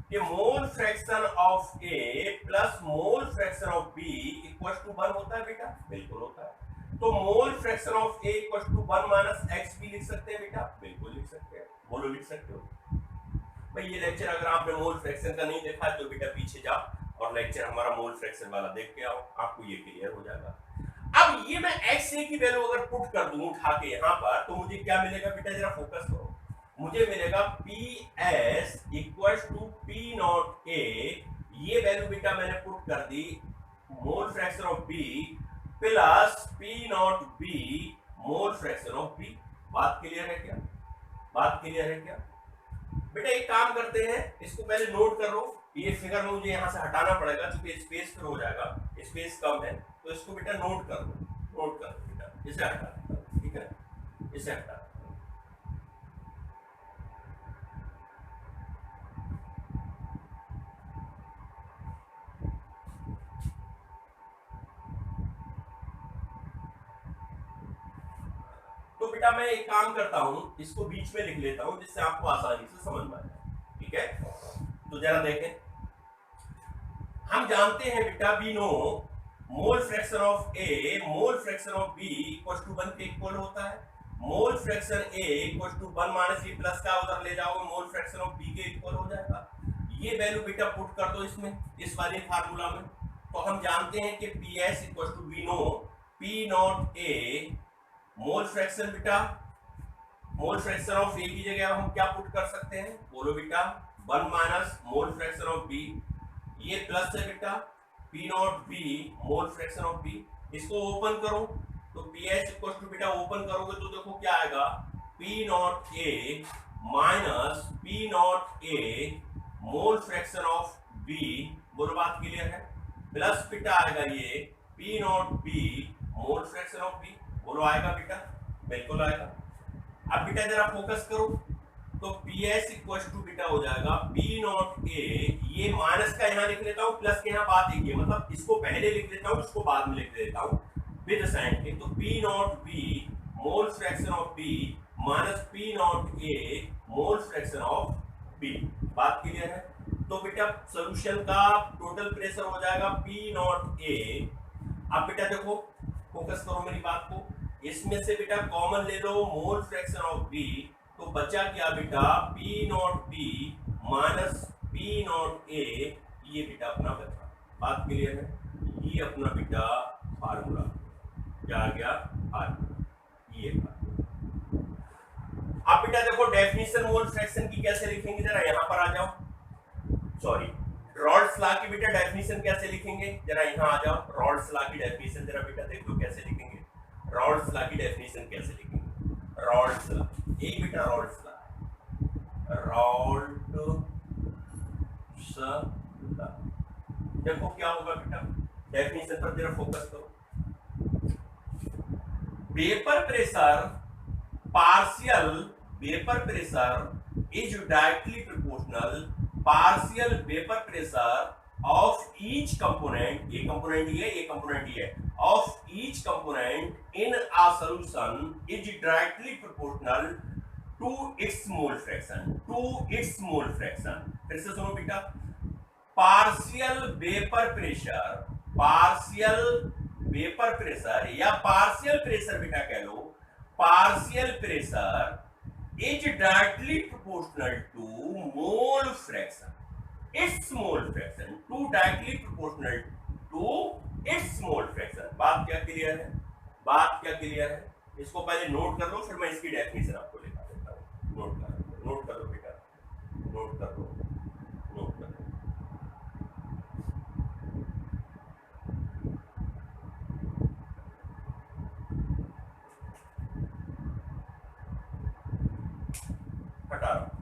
कि mole fraction of a plus mole fraction of b equal to 1 होता है बेटा, बिल्कुल होता है। तो mole fraction of a equal to 1 minus x भी लिख सकते हैं बेटा, बिल्कुल लिख सकते हैं, बोलो लिख सकते हो। भाई ये लेक्चर अगर आपने मोल फ्रैक्शन का नहीं देखा तो बेटा पीछे जाओ और लेक्चर हमारा मोल फ्रैक्शन वाला देख के आओ, आपको ये क्लियर हो जाएगा। अब ये मैं एक्स ए की वैल्यू अगर पुट कर दूं उठा के यहां पर, तो मुझे क्या मिलेगा बेटा, जरा फोकस करो। मुझे मिलेगा p s equal to p naught a, ये वैल्यू बेटा मैंने पुट कर दी mole fraction of b plus p naught b mole fraction of b. बात क्लियर है क्या? बात क्लियर है क्या बेटा? एक काम करते हैं, इसको पहले नोट कर लो, ये फिगर मुझे यहां से हटाना पड़ेगा क्योंकि स्पेस फिर हो जाएगा, स्पेस कम है, तो इसको बेटा नोट कर लो, नोट कर लो बेटा, इसे हटा दो, ठीक है, इसे हटा दो। तो बेटा मैं एक काम करता हूं, इसको बीच में लिख लेता हूं जिससे आपको आसानी से समझ में आ जाए, ठीक है? तो जरा देखें, हम जानते हैं बेटा we know mole fraction of a mole fraction of b equal to 1 के इक्वल होता है। Mole fraction a equal to 1 minus ये प्लस का उधर ले जाओगे, मोल फ्रैक्शन ऑफ बी के इक्वल हो जाएगा। ये वैल्यू बेटा पुट कर दो इसमें, इस वाले फार्मूला में। तो हम जानते हैं कि p s equal to we know p naught a mole fraction बेटा, मोल फ्रैक्शन ऑफ ए की जगह हम क्या पुट कर सकते हैं, बोलो बेटा, 1 minus mole fraction of b, ये प्लस है बेटा p naught b mole fraction of b. इसको ओपन करो तो पी एच इक्वल टू बेटा, ओपन करोगे तो देखो क्या आएगा, p naught a minus p naught a mole fraction of b. बोलो बात क्लियर है? प्लस बेटा आएगा ये p naught b mole fraction of b. बोलो आएगा बेटा? बिल्कुल आएगा। अब बेटा जरा फोकस करो, तो पी एस इक्वल टू बेटा हो जाएगा पी नॉट ए, ये माइनस का यहां लिख लेता हूं, प्लस के यहां बात एक ही, मतलब इसको पहले लिख लेता हूं, इसको बाद में लिख देता हूं विद साइन के। तो p naught b mole fraction of b minus p naught a mole fraction of b. बात क्लियर है? तो बेटा सॉल्यूशन का टोटल प्रेशर हो जाएगा पी नॉट ए। अब बेटा देखो, फोकस करो मेरी बात को, इसमें से बेटा कॉमन ले लो मोल फ्रैक्शन ऑफ बी, तो बचा क्या बेटा, p naught B minus p naught a, ये बेटा अपना बचा। बात क्लियर है? ये अपना बेटा फार्मूला क्या आ गया, फार्मूला ये। अब बेटा देखो डेफिनेशन मोल फ्रैक्शन की कैसे लिखेंगे, जरा यहां पर आ जाओ, सॉरी रॉल्स लॉ की बेटा डेफिनेशन कैसे लिखेंगे, जरा यहां आ जाओ। रॉल्स लॉ की डेफिनेशन जरा बेटा देख लो कैसे लिखेंगे, रॉल्स लॉ की डेफिनेशन कैसे लिखेंगे, रॉल्स लॉ, एक बेटा रॉल्स लॉ, रॉल्ट लॉ। देखो क्या होगा बेटा, डेफिनेशन पर जरा फोकस करो। Vapour pressure partial, vapour pressure is directly proportional partial vapour pressure of each component, ये कंपोनेंट ये, ये कंपोनेंट ये, of each component in a solution is directly proportional to its mole fraction, to its mole fraction. फिर से सुनो बेटा, partial vapour pressure, partial vapour pressure या partial pressure बेटा कह लो, partial pressure is directly proportional to mole fraction, its mole fraction, to directly proportional to its mole fraction। बात क्या क्लियर है? बात क्या क्लियर है? इसको पहले नोट कर लो, फिर मैं इसकी डेफिनेशन आपको लिखा देता हूँ। नोट कर लो बेटा, नोट कर लो, नोट कर लो। हटा रहा हूं।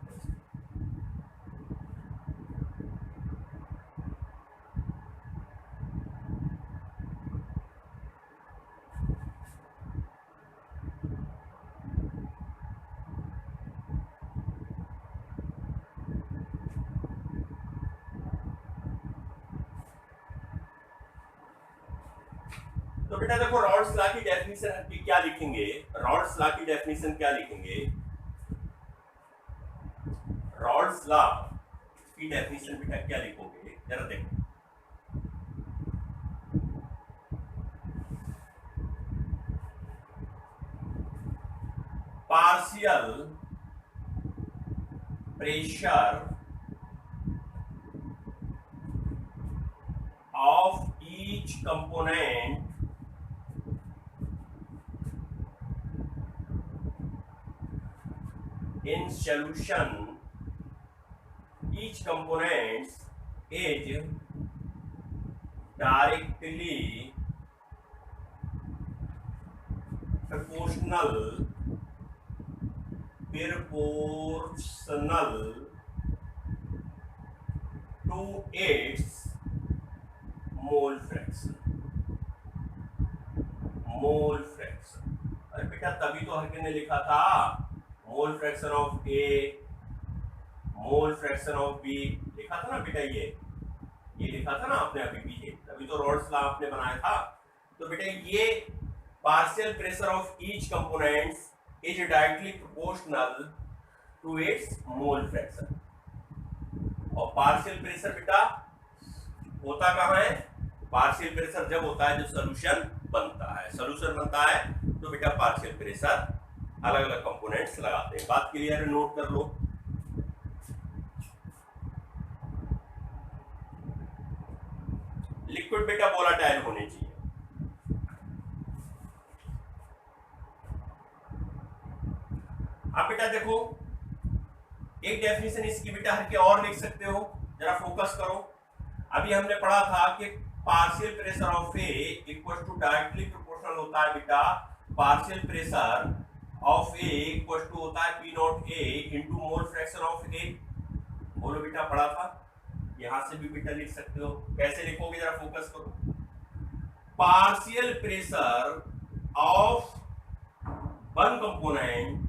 तो बेटा देखो रॉल्स लॉ की डेफिनेशन क्या लिखेंगे, रॉल्स लॉ की डेफिनेशन क्या लिखेंगे, रॉल्स लॉ की डेफिनेशन बेटा क्या लिखोगे जरा देखो। Partial pressure of each component in solution, each component is directly proportional to its mole fraction, mole fraction. अरे बेटा तभी तो हर ने लिखा था mole fraction of a, mole fraction of b, लिखा था ना बेटा, ये लिखा था ना आपने अभी पीछे, तभी तो रॉल्स लॉ आपने बनाया था। तो बेटा ये partial pressure of each components is directly proportional to its mole fraction. और पार्शियल प्रेशर बेटा होता कहाँ है, पार्शियल प्रेशर जब होता है जो सॉल्यूशन बनता है, सॉल्यूशन बनता है तो बेटा पार्शियल प्रेशर अलग अलग कंपोनेंट्स लगाते हैं। बात क्लियर है, नोट कर लो। लिक्विड बेटा वोलाटाइल होने चाहिए। अब बेटा देखो एक डेफिनेशन इसकी बेटा हर के और लिख सकते हो, जरा फोकस करो। अभी हमने पढ़ा था कि partial pressure of a equal to directly proportional होता है बेटा partial pressure of a equal to होता है p naught a into mole fraction of a. बोलो बेटा पढ़ा था, यहां से भी बेटा लिख सकते हो। कैसे लिखोगे जरा फोकस करो। Partial pressure of one component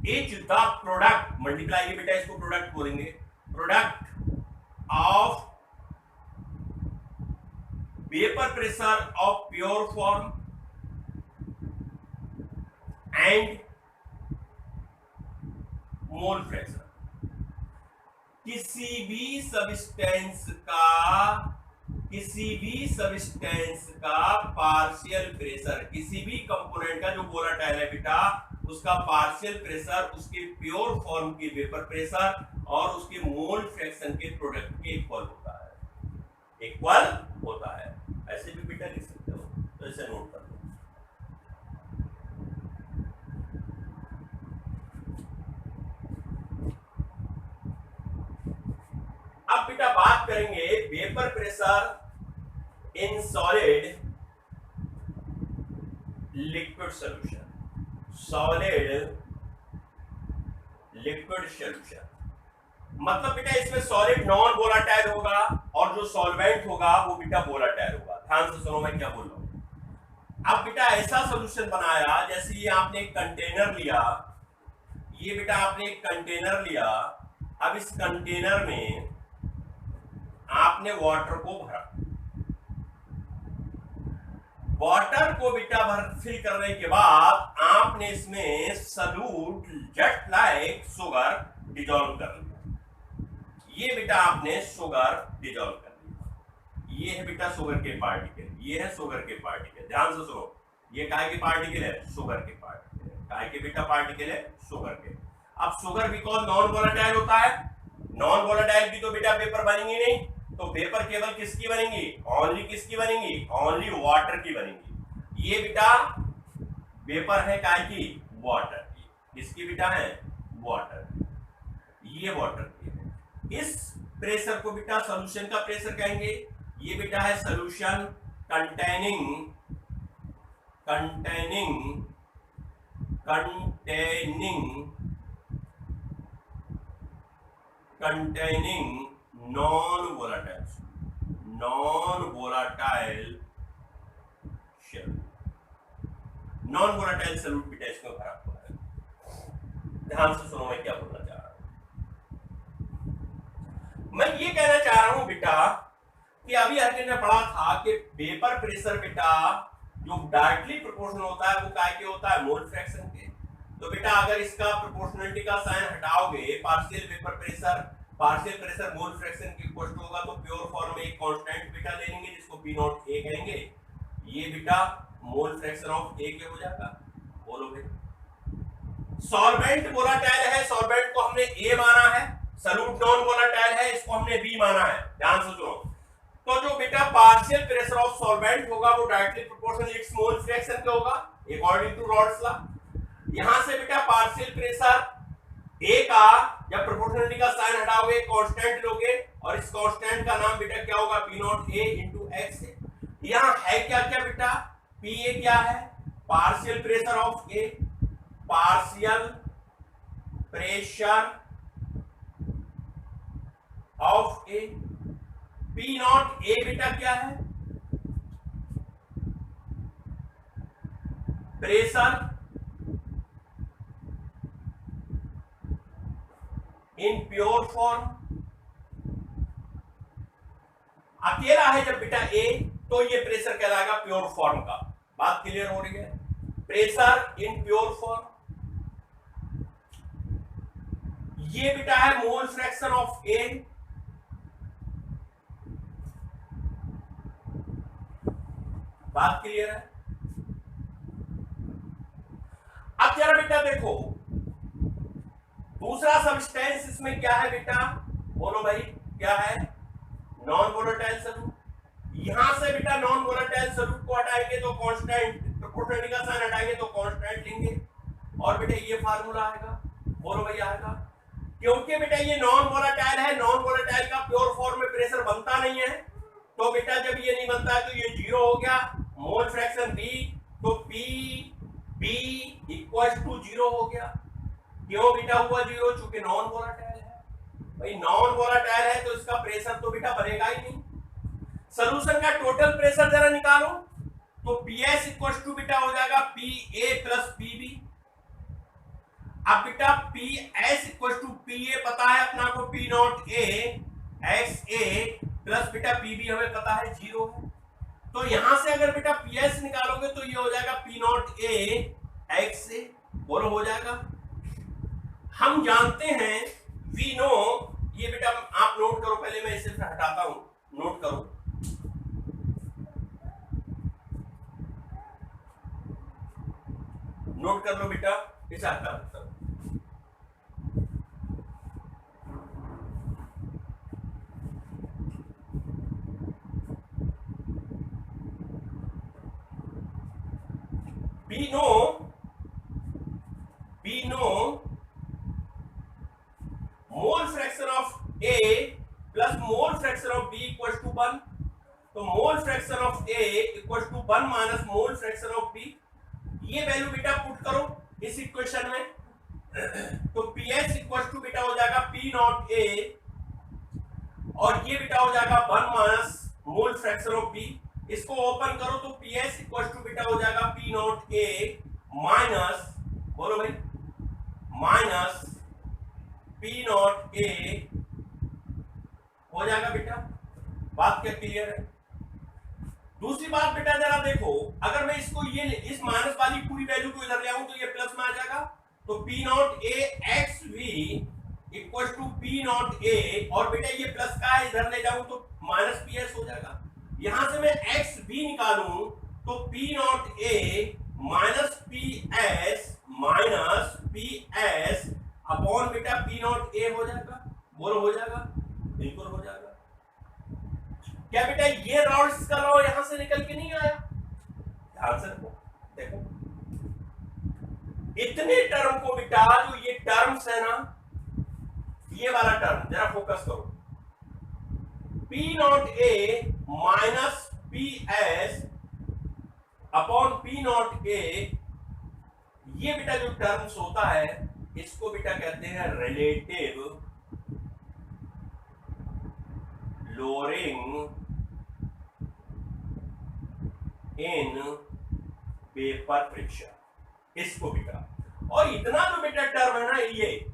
is the product, multiply बेटा इसको प्रोडक्ट बोलेंगे, product of vapor pressure of pure form and mole fraction. किसी भी सब्सटेंस का पार्शियल प्रेशर, किसी भी कंपोनेंट का जो वोलेटाइल है बेटा उसका पार्शियल प्रेशर उसके प्योर फॉर्म के वेपर प्रेशर और उसके मोल फ्रैक्शन के प्रोडक्ट के इक्वल होता है, इक्वल होता है। ऐसे भी बेटा लिख सकते हो, तो इसे नोट कर लो। अब बेटा बात करेंगे vapour pressure in solid liquid solution, solid liquid solution मतलब बेटा इसमें सॉलिड नॉन वोलाटाइल होगा और जो सॉल्वेंट होगा वो बेटा वोलाटाइल होगा। ध्यान से सुनो मैं क्या बोल रहा हूं। अब बेटा ऐसा सॉल्यूशन बनाया जैसे ये आपने एक कंटेनर लिया, ये बेटा आपने एक कंटेनर लिया, अब इस कंटेनर में आपने वाटर को भरा, वाटर को बेटा फिल करने के बाद आपने इसमें solute just like sugar dissolve कर लिया। ये बेटा आपने शुगर डिजॉल्व कर लिया, ये है बेटा शुगर के पार्टिकल, ये है शुगर के पार्टिकल। ध्यान से सुनो, ये काय के पार्टिकल है, शुगर के पार्टिकल है, काय के बेटा पार्टिकल है, शुगर के। अब शुगर बिकॉज नॉन वोलेटाइल होता है, नॉन वोलेटाइल की तो बेटा वेपर बनेंगी नहीं, तो वेपर केवल किसकी बनेंगी, ओनली किसकी बनेंगी, ओनली वाटर की बनेंगी। ये बेटा वेपर है काय की, वाटर की, किसकी बेटा है, वाटर, ये वाटर की है। इस प्रेशर को बेटा सॉल्यूशन का प्रेशर कहेंगे। ये बेटा है solution containing non volatile solute बेटा इसमें भरा हुआ है। ध्यान से सुनो मैं क्या बोलना चाह रहा हूं। मैं ये कहना चाह रहा हूं बेटा कि अभी अर्जुन ने पढ़ा था कि वेपर प्रेशर बेटा जो डायरेक्टली प्रोपोर्शनल होता है वो काय के होता है, मोल फ्रैक्शन के। तो बेटा अगर इसका प्रोपोर्शनलिटी का साइन हटाओगे, partial vapour pressure mole fraction के इक्वल होगा, तो प्योर फॉर्म में एक कांस्टेंट बेटा ले लेंगे जिसको पी नॉट ए कहेंगे, ये बेटा मोल फ्रैक्शन ऑफ ए के हो जाएगा। बोलो भाई सॉल्वेंट वोलाटाइल है, सॉल्वेंट को हमने ए माना है, सॉल्यूट नॉन वोलाटाइल है, इसको हमने बी माना है, ध्यान से सुनो। तो जो बेटा पार्शियल प्रेशर ऑफ सॉल्वेंट होगा वो directly proportional it's mole fraction के होगा अकॉर्डिंग टू रॉड्स लॉ। यहां से बेटा पार्शियल प्रेशर ए का जब प्रोपोर्शनलिटी का साइन हटाओगे कांस्टेंट लोगे, और इस कांस्टेंट का नाम बेटा क्या होगा, P naught a into x. यहां है क्या क्या बेटा, पी ए क्या है, partial pressure of A, partial pressure of a, p naught a बेटा क्या है, प्रेशर इन प्योर फॉर्म। अकेला है जब बेटा ए तो ये प्रेशर कहलाएगा प्योर फॉर्म का। बात क्लियर हो रही है, प्रेशर इन प्योर फॉर्म। ये बेटा है मोल फ्रैक्शन ऑफ ए, बात क्लियर है। अब जरा बेटा देखो दूसरा सब्सटेंस इसमें क्या है बेटा, बोलो भाई क्या है, नॉन वोलेटाइल सॉल्यूट। यहां से बेटा नॉन वोलेटाइल सॉल्यूट को हटाएंगे तो कांस्टेंट, प्रोपोर्शनलिटी का साइन हटाएंगे तो कांस्टेंट लेंगे, और बेटा ये फार्मूला आएगा, बोलो भाई आएगा। क्योंकि बेटा ये नॉन वोलेटाइल है, नॉन वोलेटाइल का प्योर फॉर्म में प्रेशर बनता नहीं है, तो बेटा जब ये नहीं बनता है तो ये जीरो हो गया, मोल फ्रैक्शन बी, तो p b equal to zero हो गया। क्यों बेटा हुआ जीरो, चूंकि नॉन वोलेटाइल है। भाई नॉन वोलेटाइल है तो इसका प्रेशर तो बेटा बनेगा ही नहीं। सॉल्यूशन का टोटल प्रेशर जरा निकालो, तो पीएस इक्वल टू बेटा हो जाएगा पी ए प्लस पीबी। अब बेटा p s equal to p a पता है अपना को, p naught a x a plus बेटा पीबी हमें पता है जीरो है, तो यहां से अगर बेटा पी एस निकालोगे तो ये हो जाएगा पी नॉट ए एक्स ए, बोलो हो जाएगा। हम जानते हैं वी नो, ये बेटा आप नोट करो, पहले मैं इसे हटाता हूं, नोट करो। नोट कर लो बेटा, इसे हटा दो। we know mole fraction of A plus mole fraction of B equals to 1. तो mole fraction of A equals to 1 minus mole fraction of B, ये वैल्यू बेटा पुट करो इस इक्वेशन में, तो PS इक्वल टू बेटा हो जाएगा P नॉट A, और ये बेटा हो जाएगा 1 minus mole fraction of B। इसको ओपन करो तो PS इक्वल टू बेटा हो जाएगा P नॉट A माइनस, बोलो भाई, माइनस P नॉट A हो जाएगा बेटा। बात क्या क्लियर है? दूसरी बात बेटा जरा देखो, अगर मैं इसको ये इस माइनस वाली पूरी वैल्यू को इधर ले आऊं तो ये प्लस में आ जाएगा, तो P naught A x b equal to P naught A, और बेटा ये प्लस का है इधर ले जाऊं तो माइनस PS हो जाएगा। यहां से मैं एक्स वी निकालूं तो P naught A minus PS upon बेटा P नॉट A हो जाएगा, बोलो हो जाएगा, बिल्कुल हो जाएगा। क्या बेटा ये रॉड्स का लॉ यहां से निकल के नहीं आया? ध्यान से देखो इतने टर्म को बेटा, जो ये टर्म्स है ना, ये वाला टर्म जरा फोकस करो, P naught A minus PS upon P naught A, ये बेटा जो टर्म्स होता है इसको बेटा कहते हैं relative lowering in vapour pressure, इसको बेटा, और इतना जो बेटा टर्म है ना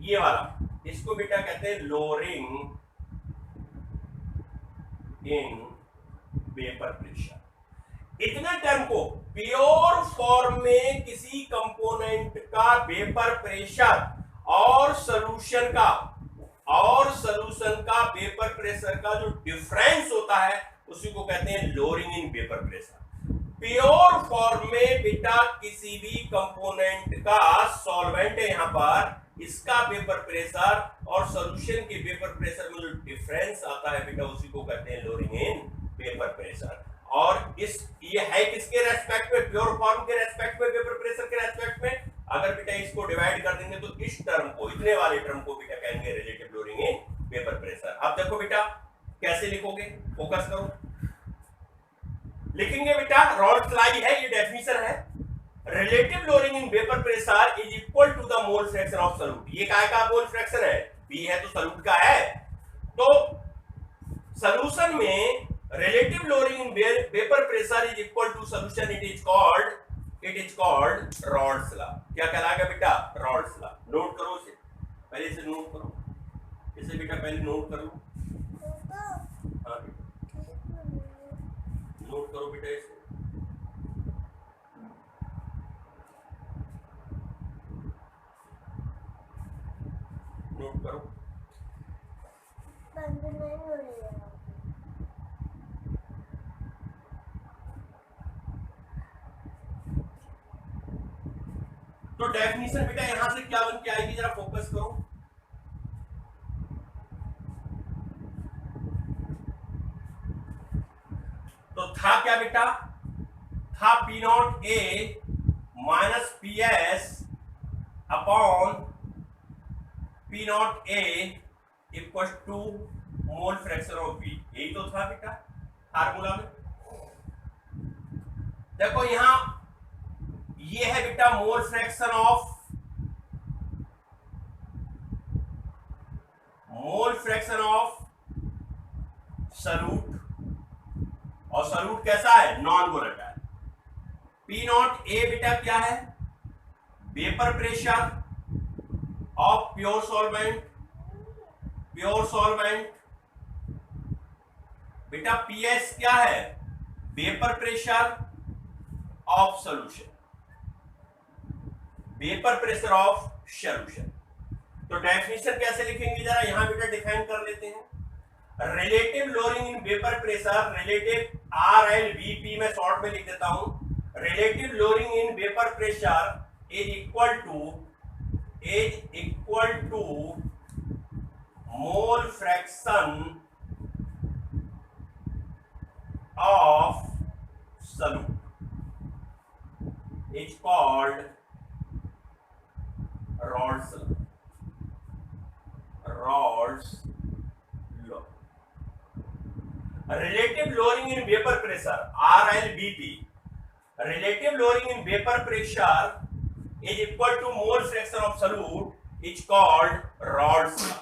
ये वाला, इसको बेटा कहते हैं लोअरिंग इन वेपर प्रेशर। इतने टर्म को प्योर फॉर्म में किसी कंपोनेंट का वेपर प्रेशर और सॉल्यूशन का वेपर प्रेशर का जो डिफरेंस होता है उसी को कहते हैं lowering in vapour pressure. Pure form में बेटा किसी भी कंपोनेंट का सॉल्वेंट है यहां पर, इसका वेपर प्रेशर और सॉल्यूशन के वेपर प्रेशर में जो डिफरेंस आता है बेटा उसी को कहते हैं लोअरिंग इन वेपर प्रेशर। और ये है किसके रेस्पेक्ट में? प्योर फॉर्म के रेस्पेक्ट में, वेपर प्रेशर के रेस्पेक्ट में। अगर बेटा इसको डिवाइड कर देंगे तो इस टर्म को, इतने वाले टर्म को बेटा कहेंगे relative lowering in vapour pressure. अब देखो बेटा कैसे लिखोगे, फोकस करो। लिखेंगे बेटा, रॉल्स लाई है, ये डेफिनेशन है। Relative lowering in vapour pressure is equal to the mole fraction of solute. ये काय का मोल फ्रैक्शन है? बी है तो सॉल्यूट का है। तो सॉल्यूशन में relative lowering in vapor pressure is equal to solution, it is called Raoult's law। क्या कहलाएगा बेटा? Raoult's law। नोट करो इसे, पहले इसे नोट करो, इसे बेटा पहले नोट कर लो। हाँ नोट करो बेटा इसे। नोट करो। तो डेफिनेशन बेटा यहां से क्या बन के आएगी, जरा फोकस करो। तो था क्या बेटा? था p naught a minus p s upon p naught a equal to mole fraction of b. यही तो था बेटा फार्मूला में। देखो यहां ये है बेटा मोल फ्रैक्शन ऑफ सॉल्यूट, और सॉल्यूट कैसा है? Non volatile. P naught a बेटा क्या है? Vapour pressure of pure solvent बेटा। पी एस क्या है? Vapour pressure of solution, vapour pressure of solution. तो डेफिनेशन कैसे लिखेंगे, जरा यहां बेटा डिफाइन कर लेते हैं। Relative lowering in vapour pressure, relative RLVP में शॉर्ट में लिख देता हूं। Relative lowering in vapour pressure is equal to mole fraction of solute, is called Raoult's law। Relative lowering in vapor pressure, RLVP, relative lowering in vapor pressure is equal to mole fraction of solute, is called Raoult's law।